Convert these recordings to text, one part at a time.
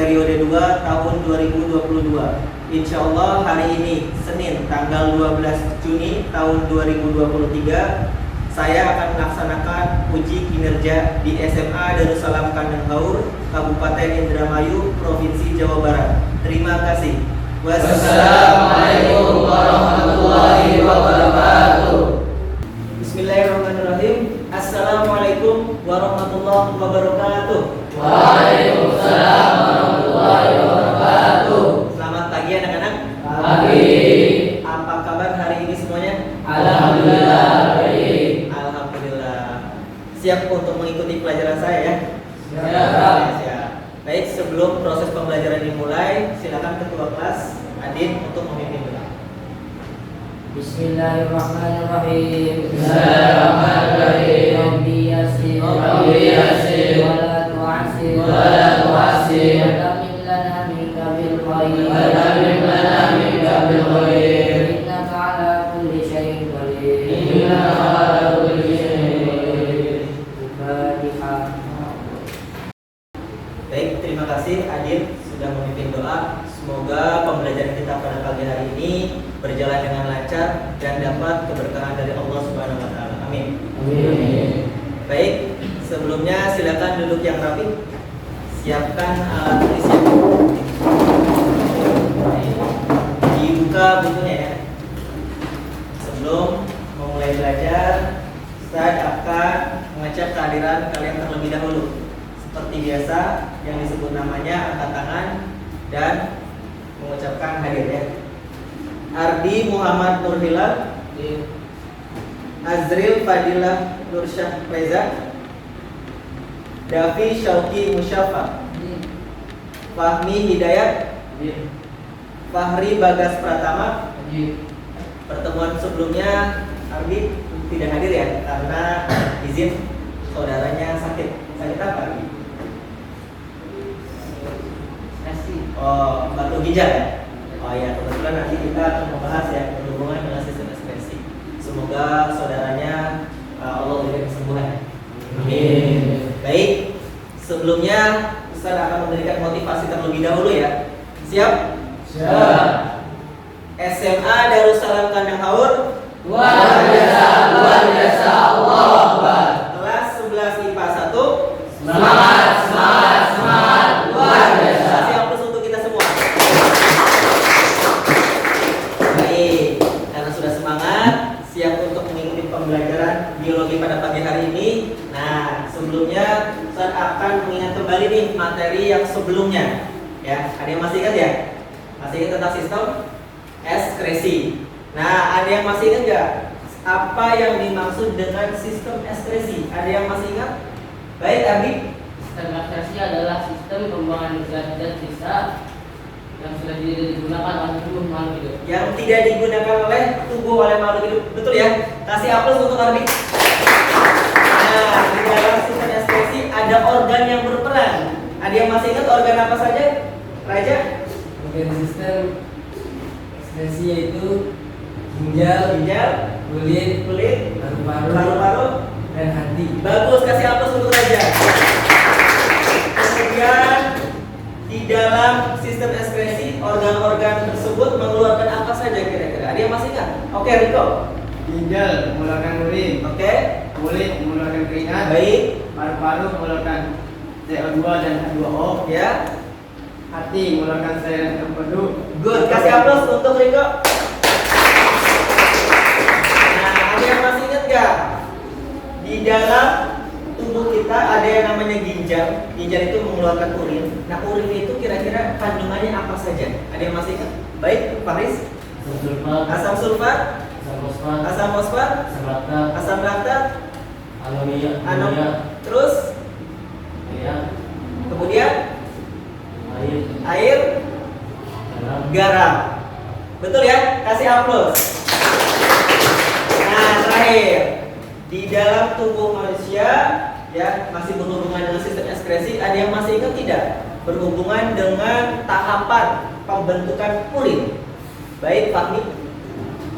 periode 2 tahun 2022. Insya Allah hari ini Senin tanggal 12 Juni tahun 2023 saya akan melaksanakan uji kinerja di SMA Darussalam Kandang Haur, Kabupaten Indramayu, Provinsi Jawa Barat. Terima kasih. Wassalamualaikum warahmatullahi wabarakatuh. Bismillahirrahmanirrahim. Assalamualaikum warahmatullahi wabarakatuh. Waalaikumsalam warahmatullahi wabarakatuh. Selamat pagi anak-anak. Pagi. Apa kabar hari ini semuanya? Alhamdulillah baik. Alhamdulillah. Siap untuk mengikuti pelajaran saya ya? Siap. Baik, sebelum proses pembelajaran dimulai, silakan ketua kelas Adin untuk memimpin doa. Bismillahirrahmanirrahim. Bismillahirrahmanirrahim. Rabbi yassir. Rabbi yassir. Wala tu'assir. Wala tu'assir. Wa lana minka bil khair. Wa lana minka bil khair. Innaka ala kulli syai'in qadir. Innaka ala kulli syai'in qadir. Al-Fatihah. Baik, terima kasih Adin sudah memimpin doa. Semoga pembelajaran kita pada pagi hari ini berjalan dengan lancar dan dapat keberkahan dari Allah Subhanahu wa taala. Amin. Amin. Baik, sebelumnya silakan duduk yang rapi. Siapkan alat tulisnya. Dibuka bukunya ya. Sebelum memulai belajar, Ustaz akan mengecek kehadiran kalian terlebih dahulu. Seperti biasa, yang disebut namanya, angkat tangan dan mengucapkan hadir ya. Ardi Muhammad Nur Hilal, Azril Fadilah Nursyah Reza, Davi Syauki Musyafa, Fahmi Hidayat, Fahri Bagas Pratama. Pertemuan sebelumnya Ardi tidak hadir ya karena izin saudaranya sakit. Sakit apa Ardi? Oh, batu ginjal ya? Oh ya, kebetulan nanti kita akan membahas ya berhubungan dengan sistem ekspresi. Semoga saudaranya Allah berikan kesembuhan. Amin. Baik, sebelumnya Ustaz akan memberikan motivasi terlebih dahulu ya. Siap? Siap. SMA Darussalam Kandang Haur. Luar biasa, luar biasa. Allahu Akbar. Kelas 11 IPA 1. Semangat, semangat, semangat. Luar biasa. Kasih aplaus untuk kita semua. Baik, karena sudah semangat, siap untuk mengikuti pembelajaran biologi pada pagi hari ini. Nah, sebelumnya Ustaz akan mengingat kembali nih materi yang sebelumnya. Ya, ada yang masih ingat ya? Masih ingat tentang sistem ekskresi. Nah, ada yang masih ingat nggak apa yang dimaksud dengan sistem ekskresi? Ada yang masih ingat? Baik, Abi. Sistem ekskresi adalah sistem pembuangan zat-zat sisa yang sudah tidak digunakan oleh tubuh makhluk hidup. Yang tidak digunakan oleh tubuh oleh makhluk hidup, betul ya? Kasih aplaus untuk Ardi. Nah, di dalam sistem ekskresi ada organ yang berperan. Ada yang masih ingat organ apa saja? Raja? Organ sistem ekskresi yaitu ginjal, kulit, paru-paru, dan hati. Bagus, kasih aplaus untuk Raja. Kemudian di dalam sistem ekskresi organ-organ tersebut mengeluarkan apa saja kira-kira? Ada yang masih ingat? Oke, Riko. Ginjal mengeluarkan urin, Oke. kulit mengeluarkan keringat, Baik. paru-paru mengeluarkan CO2 dan H2O, Ya. hati mengeluarkan cairan empedu. Good. Kasih aplaus untuk Riko. Nah, ada yang masih ingat gak? Di dalam tubuh kita ada yang namanya ginjal. Ginjal itu mengeluarkan urin. Nah, urin itu kira-kira kandungannya apa saja? Ada yang masih ingat? Baik, Faris. Asam sulfat, asam fosfat, asam laktat, terus kemudian air, garam. Betul ya? Kasih aplaus. Nah, terakhir di dalam tubuh manusia ya masih berhubungan dengan sistem ekskresi. Ada yang masih ingat tidak? Berhubungan dengan tahapan pembentukan urin. Baik, Fahmi.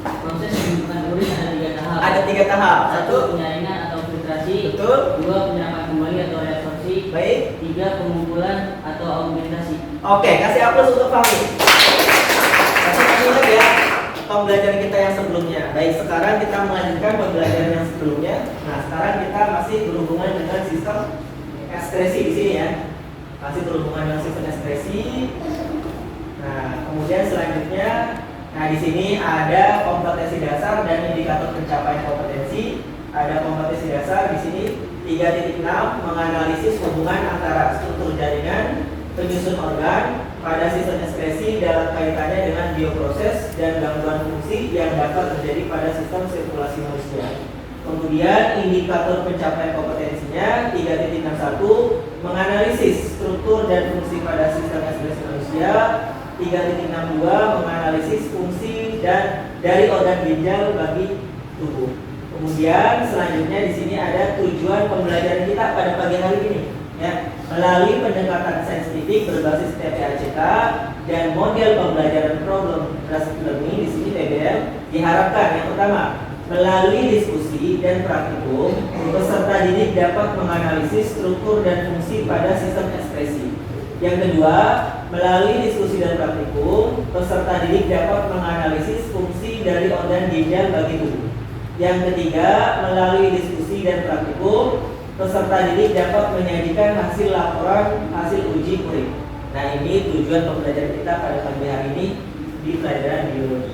Proses pembentukan urin ada 3 tahap. Ada 3 tahap. 1. Penyaringan atau filtrasi. Betul. 2. Penyerapan kembali atau reabsorpsi. saintifik. Baik. 3. Pengumpulan atau argumentasi. Oke, kasih aplaus untuk Fahmi. Kasih ingat ya pembelajaran kita yang sebelumnya. Baik, sekarang kita melanjutkan pembelajaran yang sebelumnya. Nah, sekarang kita masih berhubungan dengan sistem ekspresi di sini ya. Masih berhubungan dengan sistem ekspresi. Nah, kemudian selanjutnya, nah di sini ada kompetensi dasar dan indikator pencapaian kompetensi. Ada kompetensi dasar di sini 3.6 menganalisis hubungan antara struktur jaringan, penyusun organ pada sistem ekspresi dalam kaitannya dengan bioproses dan gangguan fungsi yang dapat terjadi pada sistem sirkulasi manusia. Kemudian indikator pencapaian kompetensinya 3.61 menganalisis struktur dan fungsi pada sistem ekspresi manusia. 3.62 menganalisis fungsi dan dari organ ginjal bagi tubuh. Kemudian selanjutnya di sini ada tujuan pembelajaran kita pada pagi hari ini, ya, melalui pendekatan saintifik berbasis TPACK dan model pembelajaran problem based learning di sini PBL diharapkan yang pertama melalui diskusi dan praktikum peserta didik dapat menganalisis struktur dan fungsi pada sistem ekspresi. Yang kedua, melalui diskusi dan praktikum peserta didik dapat menganalisis fungsi dari organ ginjal bagi tubuh. Yang ketiga, melalui diskusi dan praktikum, peserta didik dapat menyajikan hasil laporan hasil uji kurik. Nah, ini tujuan pembelajaran kita pada pagi hari ini di pelajaran biologi.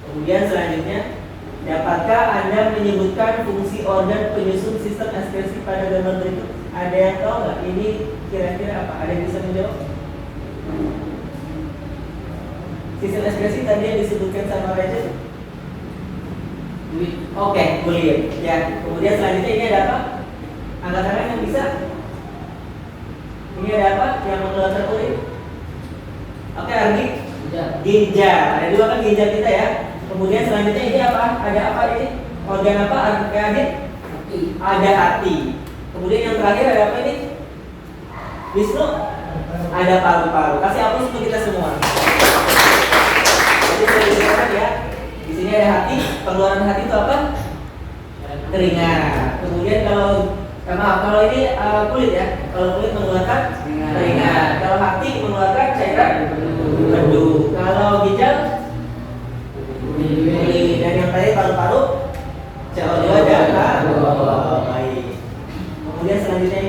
Kemudian selanjutnya, dapatkah Anda menyebutkan fungsi organ penyusun sistem ekspresi pada gambar berikut? Ada yang tahu nggak? Ini kira-kira apa? Ada yang bisa menjawab? Sistem ekspresi tadi yang disebutkan sama Raja. Oke, kulit. Ya, kemudian selanjutnya ini ada apa? Angkat tangan yang bisa. Ini ada apa? Yang mengeluarkan kulit. Oke, Ardi. Ginjal. Ada dua kan ginjal kita ya. Kemudian selanjutnya ini apa? Ada apa ini? Organ apa? Adit? Hati. Ada hati. Kemudian yang terakhir ada apa ini? Wisnu? Ada paru-paru. Kasih aplaus untuk kita semua. Jadi saya jelaskan ya. Di sini ada hati. Pengeluaran hati itu apa? Keringat. Kemudian kalau ini kulit ya. Kalau kulit mengeluarkan keringat. Kalau hati mengeluarkan cairan mendung. Kalau ginjal kulit. Dan yang tadi paru-paru CO2 dan baik. Kemudian selanjutnya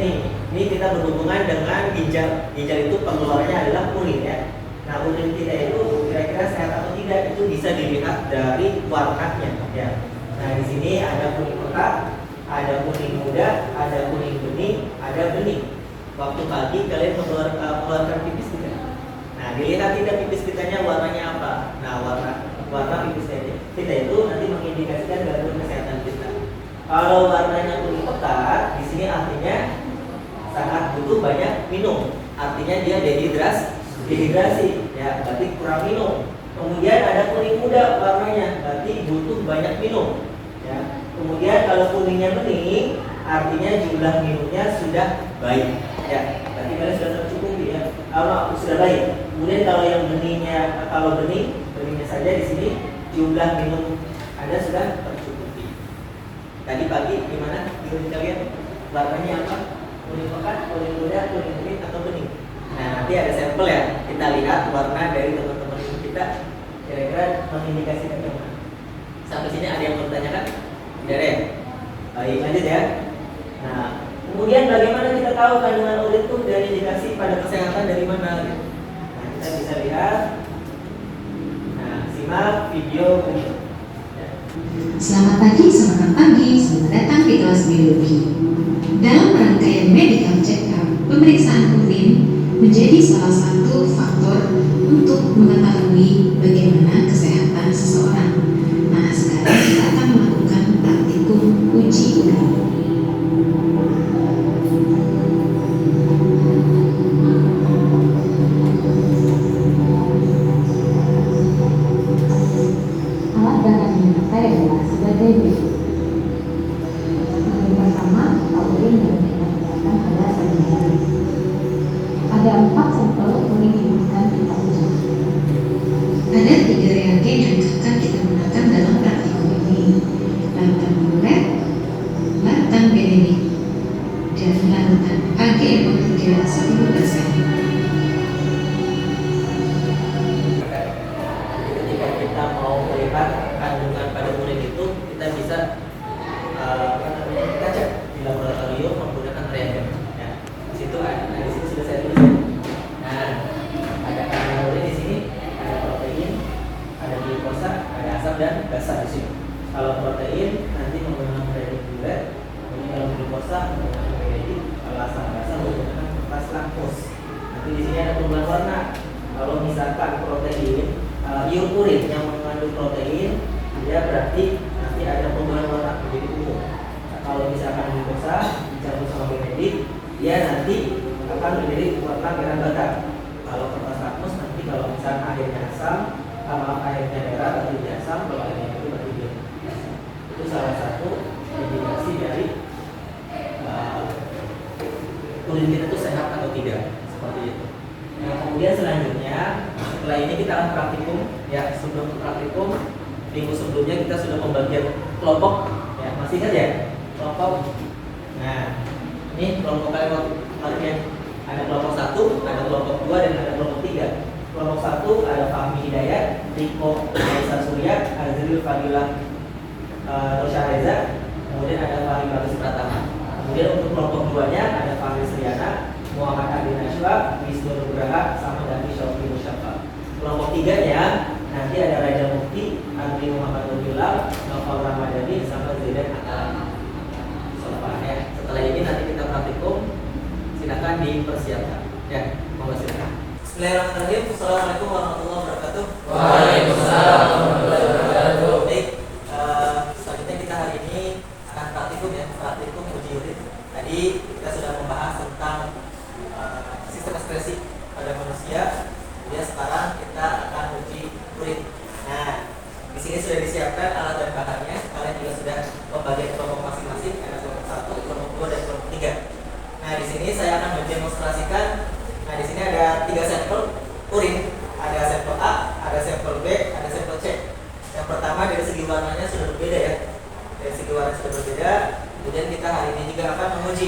ini kita berhubungan dengan ginjal. Ginjal itu pengeluarannya adalah urin ya. Nah, urin kita itu kira-kira sehat atau tidak itu bisa dilihat dari warnanya ya. Nah, di sini ada kuning pekat, ada kuning muda, ada kuning bening, ada bening. Waktu pagi kalian mengeluarkan pipis tidak? Nah, dilihat tidak pipis kitanya warnanya apa. Nah, warna pipis kita itu nanti mengindikasikan gangguan kesehatan kita. Kalau warnanya kuning pekat, di sini artinya sangat butuh banyak minum. Artinya dia dehidrasi, ya, berarti kurang minum. Kemudian ada kuning muda warnanya, berarti butuh banyak minum. Ya. Kemudian kalau kuningnya bening, artinya jumlah minumnya sudah baik. Ya, berarti kalian sudah tercukupi ya. Kalau sudah baik. Kemudian kalau yang beningnya saja di sini jumlah minum Anda sudah tercukupi. Tadi pagi gimana? Menurut kalian warnanya apa? Kuning pekat, kuning muda, kuning bening atau bening? Nah, nanti ada sampel ya. Kita lihat warna dari teman-teman kita kira-kira mengindikasikan yang mana. Sampai sini ada yang mau ditanyakan? Tidak ada ya? Baik, lanjut ya. Nah, kemudian bagaimana kita tahu kandungan urin itu dari indikasi pada kesehatan dari mana? Nah, kita bisa lihat. Nah, simak video berikut. Selamat pagi, selamat pagi, selamat datang di kelas biologi. Dalam rangkaian medical check-up, pemeriksaan urin menjadi salah satu faktor untuk mengetahui bagaimana kesehatan seseorang. Nah, sekarang kita akan melakukan praktikum uji urin. Alat dan yang dipakai adalah sebagai berikut. Yang pertama, urin yang digunakan adalah sampel. Ada 4 sampel urin yang akan kita uji. Ada 3 reagen yang akan kita gunakan kesimpulan warna. Kalau misalkan protein, urin yang mengandung protein, dia berarti nanti ada perubahan warna menjadi ungu. Nah, kalau misalkan glukosa dicampur sama benedik, dia nanti akan menjadi warna merah bata. Kalau kertas lakmus nanti kalau misalkan airnya asam, airnya merah berarti dia asam, kalau airnya itu berarti dia asam. Itu salah satu indikasi dari urin kita itu sehat atau tidak, seperti itu. Nah, kemudian selanjutnya setelah ini kita akan praktikum ya. Sebelum praktikum minggu sebelumnya kita sudah pembagian kelompok ya, masih ingat ya kelompok. Nah, ini kelompok kalian ada kelompok 1, ada kelompok 2 dan ada kelompok 3. Kelompok 1 ada Fahmi Hidayat, Riko Aisyah Surya, Azril Fadilah Rosya Reza, kemudian ada Fahmi Bagus Pratama. Kemudian untuk kelompok 2-nya ada Fahmi Sriana, Muhammad Adi Najwa, Wisnu Nugraha, sama Dani Syauki Musyafa. Kelompok 3-nya nanti ada Raja Mukti, Andri Muhammad Nurullah, Novel Ramadhani, sama Zidan Atal. Ya. Setelah ini nanti kita praktikum, silakan dipersiapkan. Ya, monggo silakan. Bismillahirrahmanirrahim. Assalamualaikum warahmatullahi wabarakatuh. Waalaikumsalam warahmatullahi wabarakatuh. Baik, selanjutnya kita hari ini akan praktikum ya, praktikum uji urin. Tadi kita sudah membahas tentang sistem ekspresi pada manusia. Kemudian sekarang kita akan uji urin. Nah, di sini sudah disiapkan alat dan bahannya. Kalian juga sudah membagi kelompok masing-masing. Ada kelompok 1, kelompok 2, dan kelompok 3. Nah, di sini saya akan mendemonstrasikan. Nah, di sini ada 3 sampel urin. Ada sampel A, ada sampel B, ada sampel C. Yang pertama dari segi warnanya sudah berbeda ya. Dari segi warna sudah berbeda. Kemudian kita hari ini juga akan menguji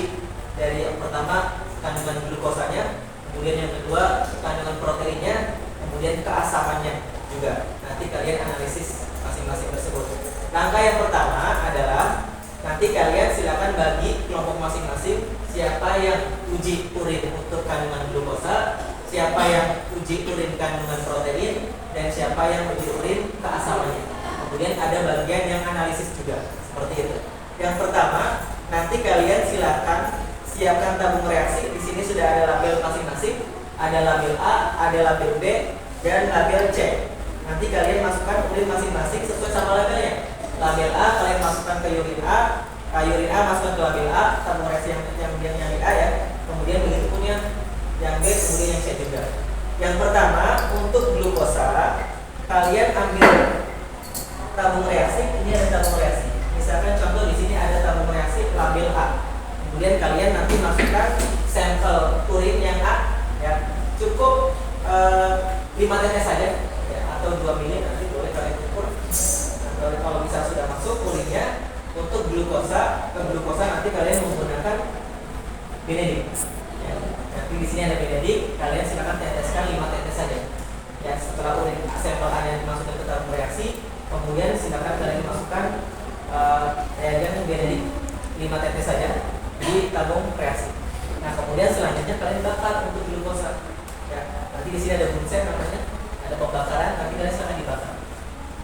dari yang pertama kandungan glukosanya, kemudian yang kedua kandungan proteinnya, kemudian keasamannya juga. Nanti kalian analisis masing-masing tersebut. Langkah yang pertama adalah nanti kalian silakan bagi kelompok masing-masing siapa yang uji urin untuk kandungan glukosa, siapa yang uji urin kandungan protein, dan siapa yang uji urin keasamannya. Kemudian ada bagian yang analisis juga, seperti itu. Yang pertama, nanti kalian silakan siapkan tabung reaksi. Di sini sudah ada label masing-masing, ada label A, ada label B, dan label C. Nanti kalian masukkan urin masing-masing sesuai sama labelnya. Label A kalian masukkan ke urin A, urin A masukkan ke label A, tabung reaksi yang di A ya. Kemudian begitu pun yang B, kemudian yang C juga. Yang pertama untuk glukosa, kalian ambil tabung reaksi. Ini ada tabung reaksi. Misalkan contoh di sini ada tabung reaksi label A. Kemudian kalian nanti masukkan sampel urin yang A ya. Cukup 5 tetes saja ya, atau 2 mili nanti boleh kalian ukur. Nah, kalau bisa sudah masuk urinnya, untuk glukosa, ke glukosa nanti kalian menggunakan benedik. Ya. Nanti di sini ada benedik, kalian silakan teteskan 5 tetes saja. Ya, setelah urin sampel A yang dimasukkan ke tabung reaksi, kemudian silakan kalian masukkan reagen benedik 5 tetes saja di tabung reaksi. Nah, kemudian selanjutnya kalian bakar untuk glukosa. Ya, nanti di sini ada bunsen namanya, ada pembakaran, nanti kalian silakan dibakar.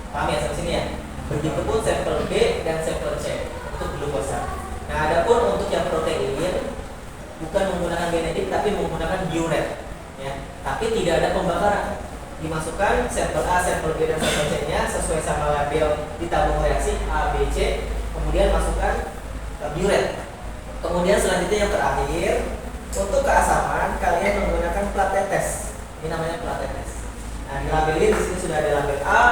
Paham ya sampai sini ya? Begitupun sampel B dan sampel C untuk glukosa. Nah, adapun untuk yang protein bukan menggunakan benedik tapi menggunakan diuret. Ya, tapi tidak ada pembakaran. Dimasukkan sampel A, sampel B dan sampel C-nya sesuai sama label di tabung reaksi A, B, C. Kemudian masukkan diuret. Kemudian selanjutnya yang terakhir untuk keasaman kalian menggunakan plat tetes. Ini namanya plat tetes. Nah, di label ini di sini sudah ada label A,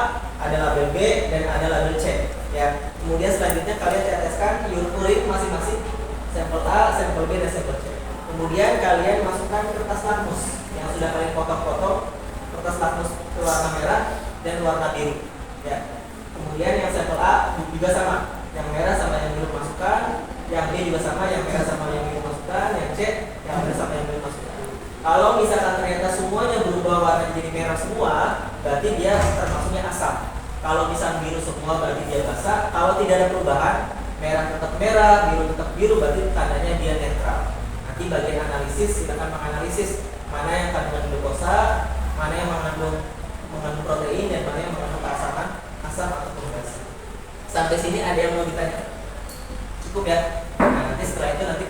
ada label B, dan ada label C. Ya. Kemudian selanjutnya kalian teteskan urin masing-masing, sampel A, sampel B, dan sampel C. Kemudian kalian masukkan kertas lakmus yang sudah kalian potong-potong, kertas lakmus warna merah dan warna biru. Ya. Kemudian yang sampel A juga sama, yang merah sama yang biru masukkan, yang B juga sama, yang merah sama yang biru masukkan, yang C yang merah sama yang biru masukkan. Kalau misalkan ternyata semuanya berubah warna jadi merah semua, berarti dia termasuknya asam. Kalau misalkan biru semua berarti dia basa. Kalau tidak ada perubahan, merah tetap merah, biru tetap biru, berarti tandanya dia netral. Nanti bagian analisis silakan menganalisis mana yang kandungan glukosa, mana yang mengandung protein, dan mana yang mengandung keasaman, asam ataupun basa. Sampai sini ada yang mau ditanya? Cukup ya. Nah, nanti setelah itu nanti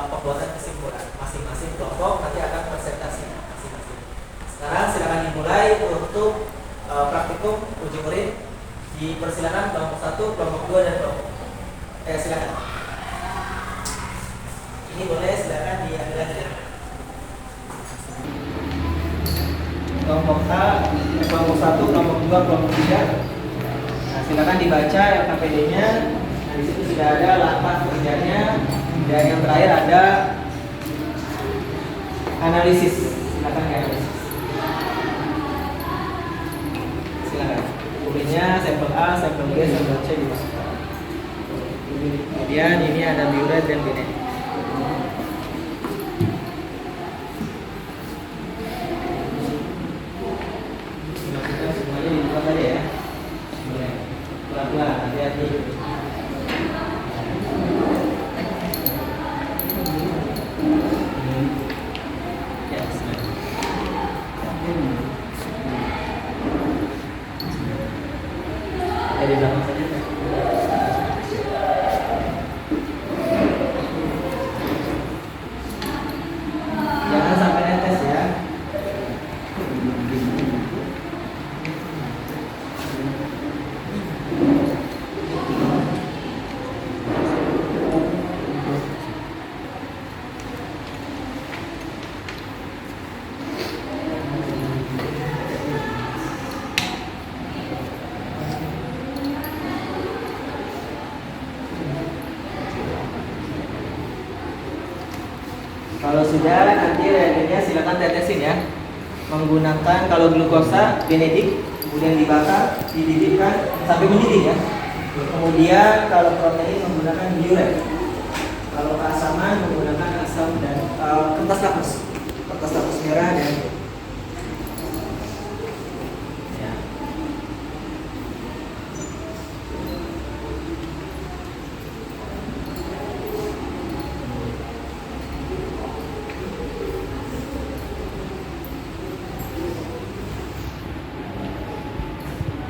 pembuatan kesimpulan masing-masing kelompok nanti akan presentasi masing-masing. untuk praktikum uji murid. Dipersilakan kelompok 1, kelompok 2 dan kelompok silakan. Ini boleh silakan diambil aja. Kelompok A, kelompok 1, kelompok 2, kelompok 3. Nah, silakan dibaca LKPD-nya. Nah, di situ sudah ada langkah kerjanya. Dan yang terakhir ada analisis. Silakan dianalisis. Silakan. Dokumennya sampel A, sampel B, sampel C dimasukkan. Kemudian ini ada biuret dan binet. Dimasukkan semuanya dibuka saja ya. Pelan-pelan, hati-hati. Ya, silakan. Dari belakang saja. Jangan sampai netes ya. Kalau sudah, nanti reagennya silakan tetesin ya. Menggunakan kalau glukosa benedik, kemudian dibakar, dididihkan sampai mendidih ya. Kemudian kalau protein menggunakan biuret. Kalau keasaman menggunakan asam dan kertas lapis merah dan ya.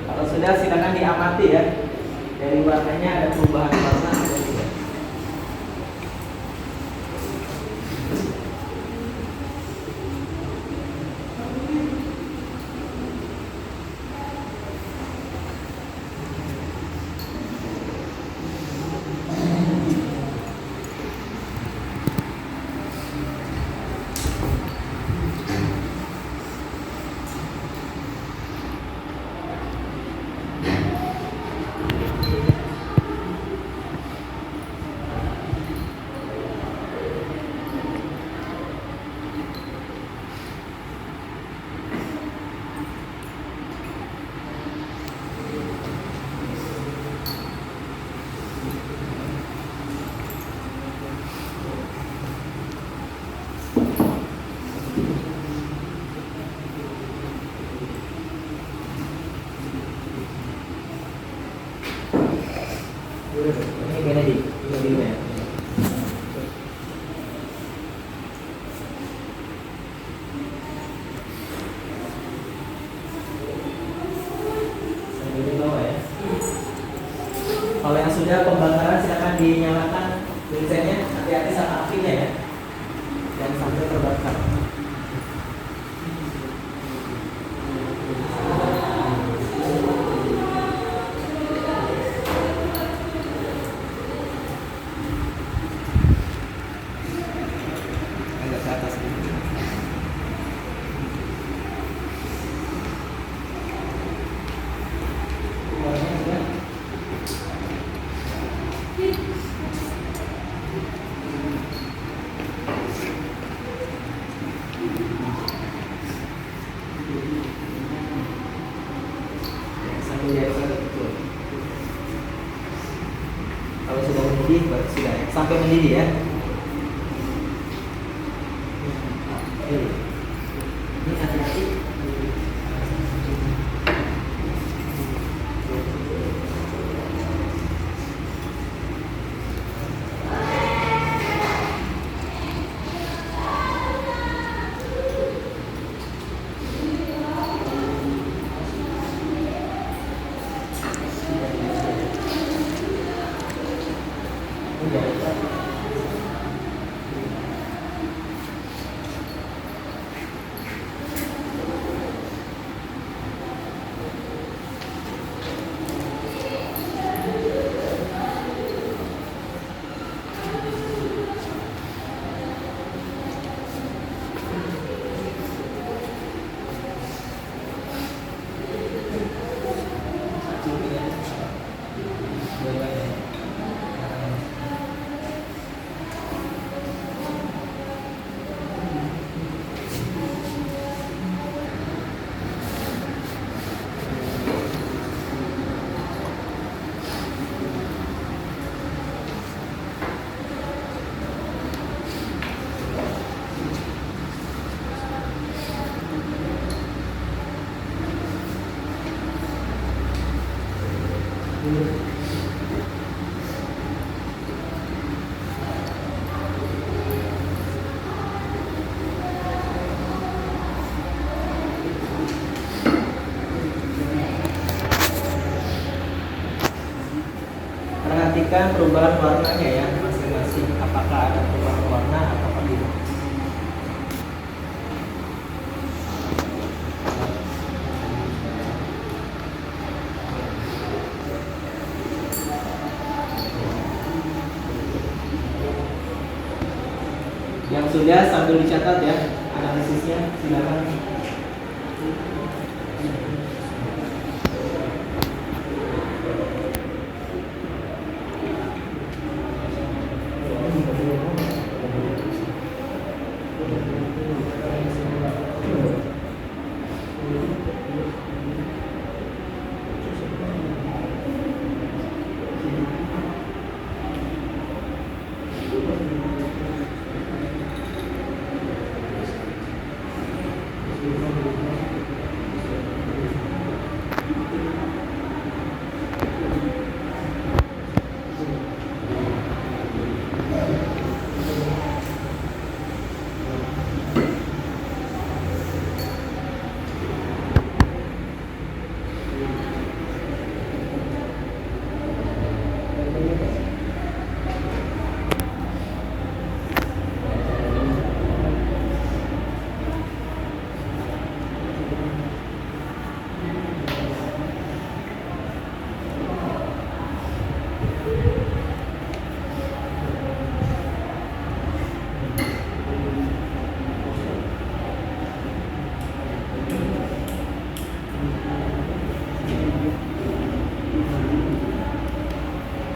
Kalau sudah silakan diamati ya. Dari warnanya ada perubahan warna atau tidak. Ini benedik, ini biuret. Sambil di bawah ya. Kalau yang sudah pembakaran silakan dinyalakan tulisannya, hati-hati sama apinya ya. Jangan sampai terbakar. Agak ke atas dulu. Warnanya sudah. Sambil lihat saja betul. Kalau sudah mendidih baru sudah ya. Sampai mendidih ya. Ini hati-hati. Jangan lupa Perhatikan perubahan warnanya ya masing-masing. Apakah ada perubahan warna atau tidak? Yang sudah sambil dicatat ya analisisnya, silakan.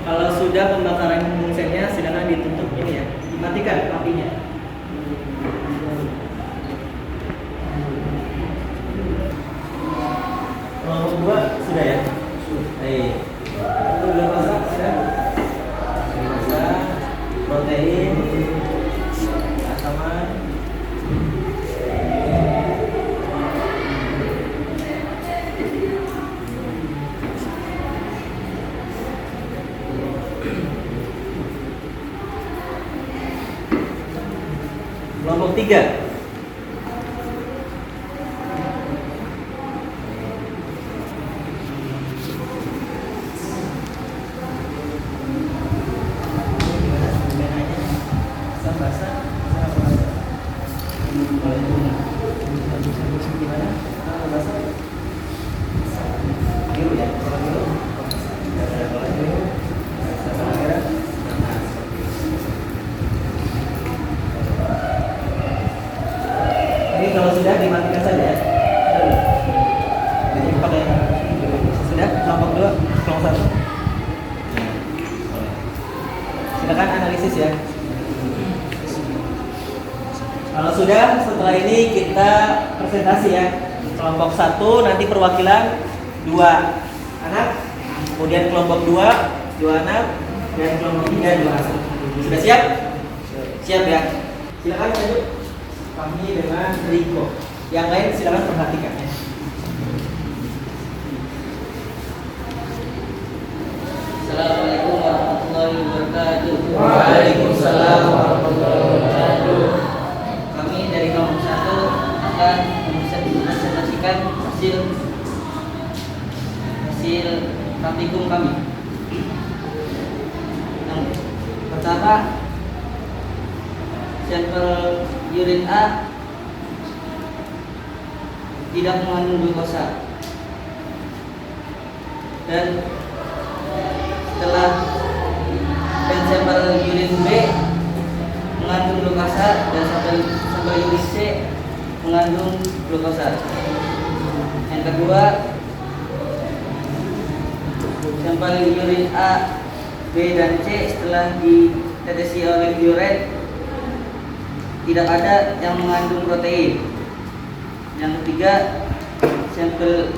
Kalau sudah pembakaran mungsennya, silakan ditutup ini ya, dimatikan apinya. Kelompok 2 sudah ya? Baik. Itu belum masak sudah? Masak, protein, asaman. Kelompok 3. Ini kalau sudah dimatikan saja ya. Jadi pakai sudah kelompok 2, kelompok 1. Silakan analisis ya. Kalau sudah, setelah ini kita presentasi ya. Kelompok 1 nanti perwakilan 2 anak, kemudian kelompok 2 anak, dan kelompok 3 2 anak. Sudah siap? Siap ya. Silakan lanjut. Kami dengan Riko. Yang lain silakan perhatikan ya. Assalamualaikum warahmatullahi wabarakatuh. Waalaikumsalam warahmatullahi wabarakatuh. Kami dari kelompok 1 akan mempresentasikan hasil praktikum kami. Yang pertama, sampel urin A tidak mengandung glukosa, dan setelah sampel urin B mengandung glukosa, dan sampel urin C mengandung glukosa. Yang kedua, sampel urin A, B, dan C setelah ditetesi oleh uret tidak ada yang mengandung protein. Yang ketiga, sampel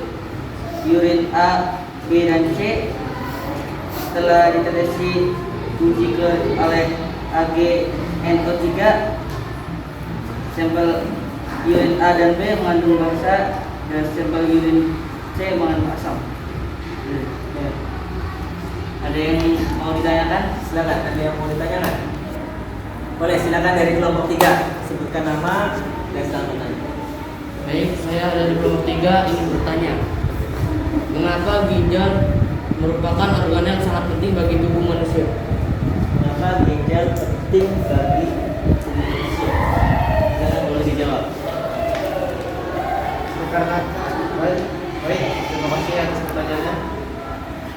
urin A, B, dan C setelah ditetesi uji oleh AgNO3, sampel urin A dan B mengandung basa, dan sampel urin C mengandung asam. Ada yang mau ditanyakan? Silakan. Ada yang mau ditanyakan? Boleh, silakan dari kelompok 3. Sebutkan nama dan start bertanya. Baik, saya dari kelompok 3 ingin bertanya. Mengapa ginjal merupakan organ yang sangat penting bagi tubuh manusia? Kenapa ginjal penting bagi tubuh manusia? Silakan boleh dijawab. Karena baik, terima kasih atas pertanyaannya.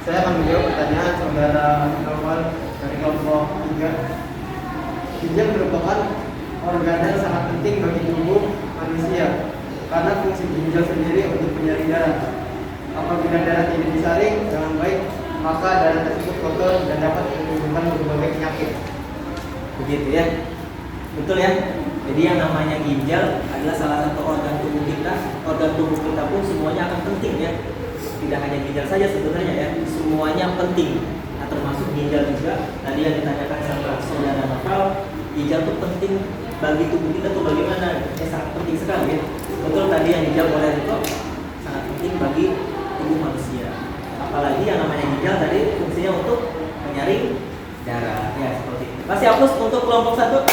Saya akan menjawab pertanyaan saudara Noval dari kelompok 3. Ginjal merupakan organ yang sangat penting bagi tubuh manusia karena fungsi ginjal sendiri untuk penyaring darah. Apabila darah tidak disaring dengan baik, maka darah tersebut kotor dan dapat menimbulkan berbagai penyakit. Begitu ya. Betul ya. Jadi yang namanya ginjal adalah salah satu organ tubuh kita. Organ tubuh kita pun semuanya akan penting ya. Tidak hanya ginjal saja sebenarnya ya. Semuanya penting. Nah, termasuk ginjal juga. Tadi yang ditanyakan sama saudara Novel, ginjal itu penting bagi tubuh kita tuh bagaimana? Sangat penting sekali ya. Betul tadi yang dijawab oleh Riko, sangat penting bagi tubuh manusia. Apalagi yang namanya ginjal tadi fungsinya untuk menyaring darah ya, seperti itu. Masih hapus untuk kelompok 1.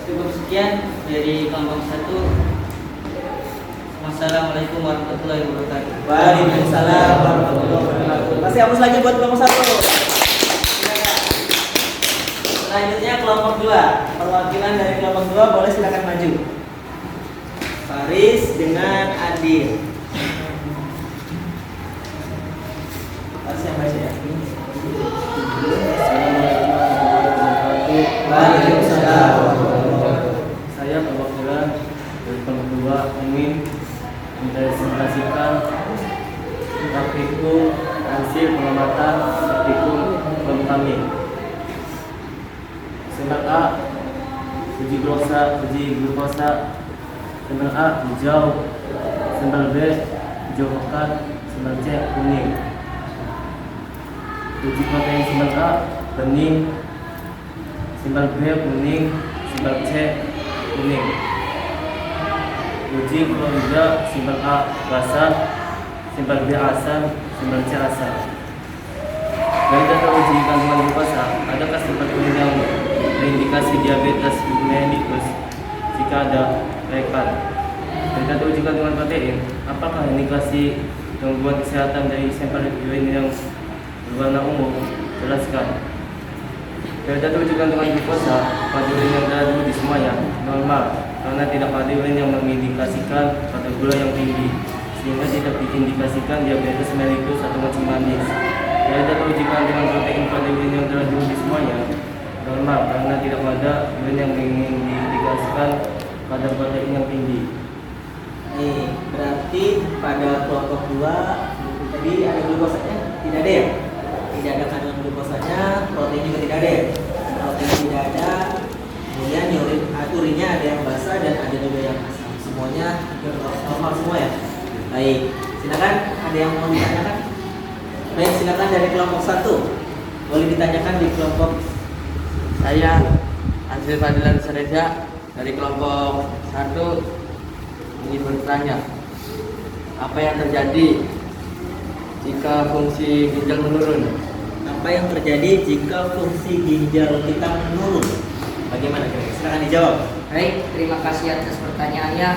Cukup sekian dari kelompok 1. Wassalamualaikum warahmatullahi wabarakatuh. Waalaikumsalam warahmatullahi wabarakatuh. Masih hapus lagi buat kelompok 1. Selanjutnya kelompok 2. Perwakilan dari kelompok 2 boleh silakan maju. Faris dengan Adil. Faris yang baca ya. Waalaikumsalam warahmatullahi wabarakatuh. Saya perwakilan dari kelompok 2 ingin mempresentasikan praktikum hasil pengamatan praktikum kelompok kami. Sembel A, uji glukosa. Sembel A, hijau. Sembel B, hijau pekat. Sembel C, kuning. Uji protein sembel A, bening. Sembel B, kuning. Sembel C, kuning. Uji klorida sembel A, basah. Sembel B, asam. Sembel C, asam. Dari data uji kandungan glukosa, adakah sembel kuning yang berindikasi diabetes mellitus? Jika ada, rekan. Dari data uji kandungan protein, apakah indikasi gangguan kesehatan dari sampel urine yang berwarna ungu? Jelaskan. Dari data uji kandungan glukosa, pada urine yang berada di semuanya normal karena tidak ada urine yang mengindikasikan pada gula yang tinggi, sehingga tidak diindikasikan diabetes mellitus atau kencing manis. Dari data uji kandungan protein pada urine yang berada di semuanya normal karena tidak ada urine yang mengindikasikan pada protein yang tinggi. Nih, berarti pada kelompok 2 tadi ada glukosanya? Tidak ada ya? Tidak ada kandungan glukosanya, protein juga tidak ada ya? Protein tidak ada, kemudian urinnya ada yang basah dan ada juga yang asam. Semuanya normal semua ya? Baik, silakan ada yang mau ditanyakan? Baik, silakan dari kelompok 1. Boleh ditanyakan di kelompok. Saya Azril Fadilan Sereza dari kelompok 1 ingin bertanya, apa yang terjadi jika fungsi ginjal menurun? Apa yang terjadi jika fungsi ginjal kita menurun? Bagaimana kira-kira? Silakan dijawab. Baik, terima kasih atas pertanyaannya.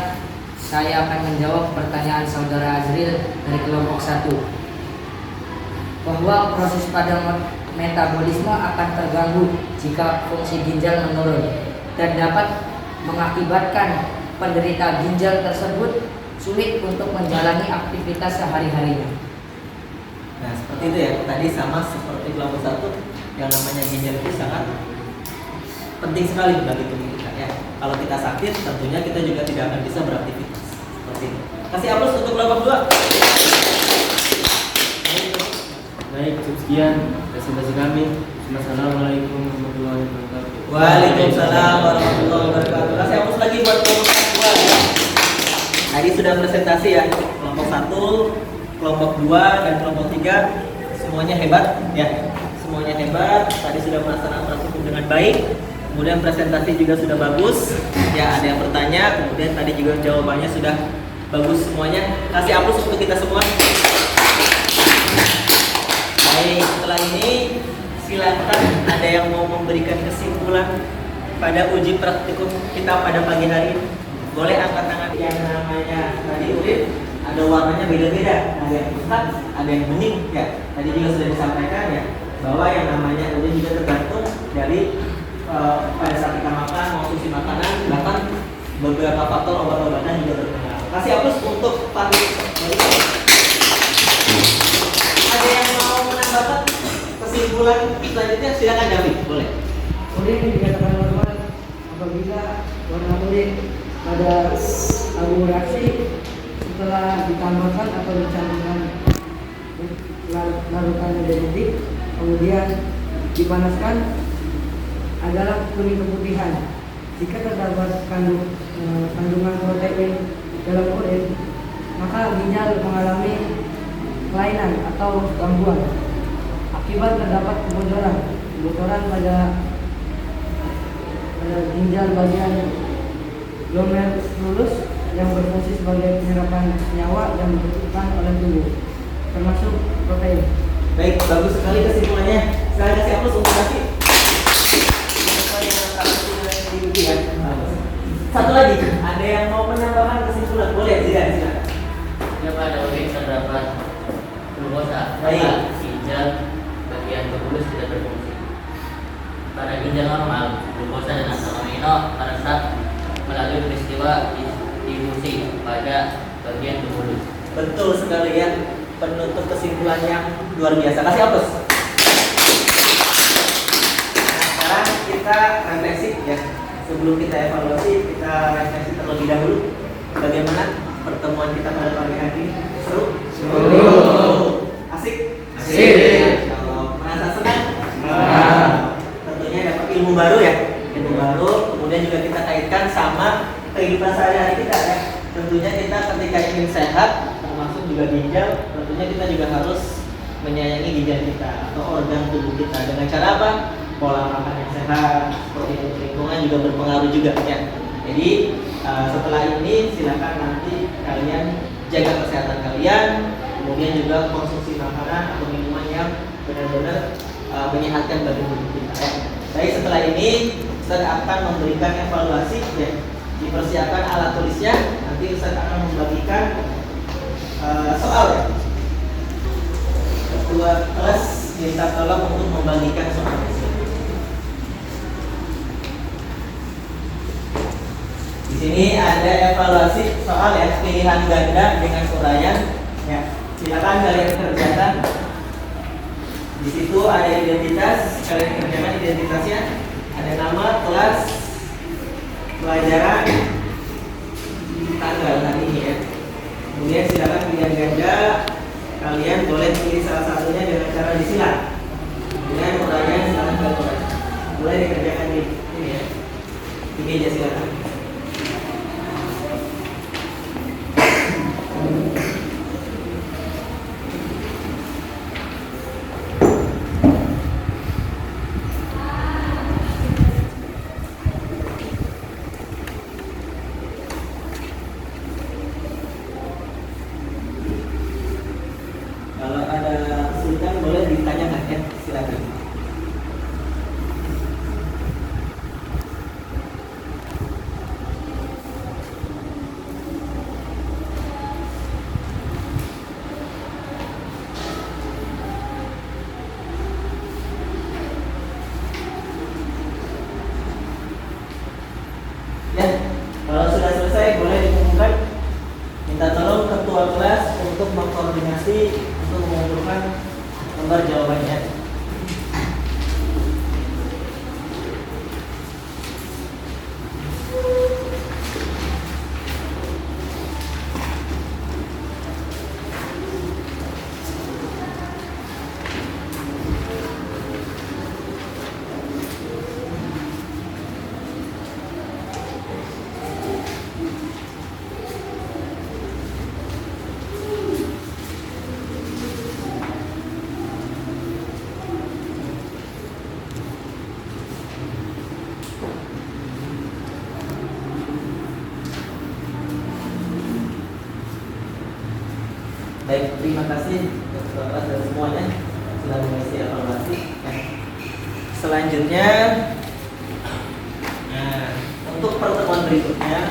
Saya akan menjawab pertanyaan saudara Azril dari kelompok 1. Bahwa proses pada metabolisme akan terganggu jika fungsi ginjal menurun dan dapat mengakibatkan penderita ginjal tersebut sulit untuk menjalani aktivitas sehari-harinya. Nah, seperti itu ya. Tadi sama seperti kelompok 1, yang namanya ginjal itu sangat penting sekali bagi tubuh kita ya. Kalau kita sakit, tentunya kita juga tidak akan bisa beraktivitas. Seperti itu. Kasih aplaus untuk kelompok 2. Baik, cukup sekian presentasi kami. Wassalamualaikum warahmatullahi wabarakatuh. Waalaikumsalam warahmatullahi wabarakatuh. Kasih aplaus lagi buat kelompok 2 ya. Tadi sudah presentasi ya. Kelompok 1, kelompok 2 dan kelompok 3 semuanya hebat ya. Semuanya hebat. Tadi sudah melaksanakan praktikum dengan baik. Kemudian presentasi juga sudah bagus. Ya, ada yang bertanya, kemudian tadi juga jawabannya sudah bagus semuanya. Kasih aplaus untuk kita semua. Baik, setelah ini silakan ada yang mau memberikan kesimpulan pada uji praktikum kita pada pagi hari ini. Boleh angkat tangan. Yang namanya tadi urin ada warnanya beda-beda, ada yang putih, ada yang bening ya. Tadi juga sudah disampaikan ya bahwa yang namanya urin juga tergantung dari pada saat kita makan, konsumsi makanan, bahkan beberapa faktor obat-obatan juga berpengaruh. Kasih hapus untuk Fahri. Ada yang mau menambahkan kesimpulan selanjutnya? Silakan David, boleh. Urin dikatakan normal apabila warna urin pada akumulasi setelah ditambahkan atau dicampurkan larutan genetik, kemudian dipanaskan adalah kuning keputihan. Jika terdapat kandungan protein dalam urin, maka ginjal mengalami kelainan atau gangguan. Akibat terdapat kebocoran pada ginjal bagian glomerulus yang berfungsi sebagai penyerapan senyawa yang dibutuhkan oleh tubuh, termasuk protein. Baik, bagus sekali kesimpulannya. Saya kasih hapus untuk kasih. Satu lagi, ada yang mau menambahkan kesimpulan? Boleh, silakan. Ya, pada urin terdapat glukosa, Baik. maka ginjal bagian pembuluh tidak berfungsi. Pada ginjal normal, glukosa dan asam amino pada saat melalui peristiwa difusi pada bagian pembuluh. Betul sekali ya, penutup kesimpulan yang luar biasa. Kasih hapus. Nah, sekarang kita refleksi ya. Sebelum kita evaluasi, kita refleksi terlebih dahulu. Bagaimana pertemuan kita pada pagi hari ini? Seru? Asik? Kalau merasa senang? Tentunya dapat ilmu baru ya. Ilmu baru, kemudian juga kita kaitkan sama kehidupan sehari-hari kita ya. Tentunya kita ketika ingin sehat, termasuk juga ginjal, tentunya kita juga harus menyayangi ginjal kita atau organ tubuh kita. Dengan cara apa? Pola makan yang sehat, seperti itu. Lingkungan juga berpengaruh juga ya. Jadi setelah ini silakan nanti kalian jaga kesehatan kalian, kemudian juga konsumsi makanan atau minuman yang benar-benar menyehatkan bagi tubuh kita ya. Baik, setelah ini Ustaz akan memberikan evaluasi ya. Dipersiapkan alat tulisnya, nanti Ustaz akan membagikan soal ya. Ketua kelas minta tolong untuk membagikan soal. Di sini ada evaluasi soal ya, pilihan ganda dengan uraian ya. Silakan kalian kerjakan. Di situ ada identitas, kalian kerjakan identitasnya. Ada nama, kelas, pelajaran, tanggal hari ini ya. Kemudian silakan pilihan ganda. Kalian boleh pilih salah satunya dengan cara disilang. Dengan uraian silakan kalian boleh dikerjakan di ini ya. Ini aja silakan. Kalau ada kesulitan boleh ditanyakan ya, silakan. Ya, kalau sudah selesai boleh diumumkan. Minta tolong ketua kelas untuk mengkoordinasi untuk mengumpulkan lembar jawabannya. Baik, terima kasih atas semuanya. sudah mengisi evaluasi. Nah, selanjutnya, nah, untuk pertemuan berikutnya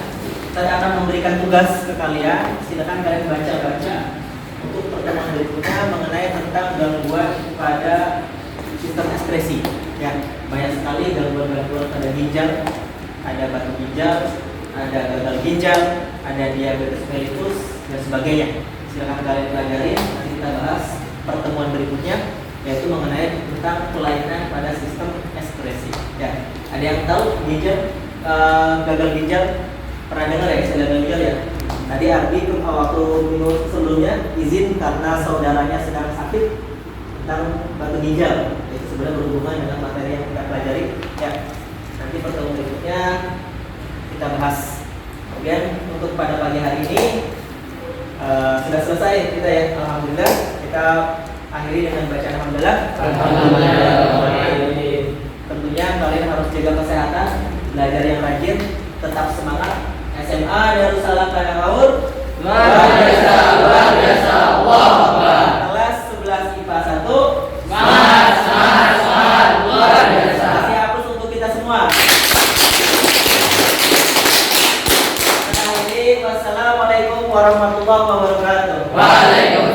saya akan memberikan tugas ke kalian. Silakan kalian baca-baca untuk pertemuan berikutnya mengenai tentang gangguan pada sistem ekspresi. Ya, banyak sekali gangguan-gangguan pada ginjal, ada batu ginjal, ada gagal ginjal, ada diabetes mellitus dan sebagainya. Silakan kalian pelajari. Nanti kita bahas pertemuan berikutnya, yaitu mengenai tentang kelainan pada sistem ekspresi. Ya, ada yang tahu ginjal, gagal ginjal? Pernah dengar ya istilah gagal ginjal ya? Tadi Ardi waktu minggu sebelumnya izin karena saudaranya sedang sakit tentang batu ginjal. Itu sebenarnya berhubungan dengan materi yang kita pelajari. Ya, nanti pertemuan berikutnya kita bahas. Kemudian untuk pada pagi hari ini sudah selesai kita ya, alhamdulillah. Kita akhiri dengan bacaan alhamdulillah. Tentunya kalian harus jaga kesehatan, belajar yang rajin, tetap semangat. SMA Darussalam Kadakaur Luar biasa, Allah Akbar. kelas 11 IPA 1 Semangat, luar biasa. kasih hapus untuk kita semua. Wassalamualaikum warahmatullahi wabarakatuh. Waalaikumsalam.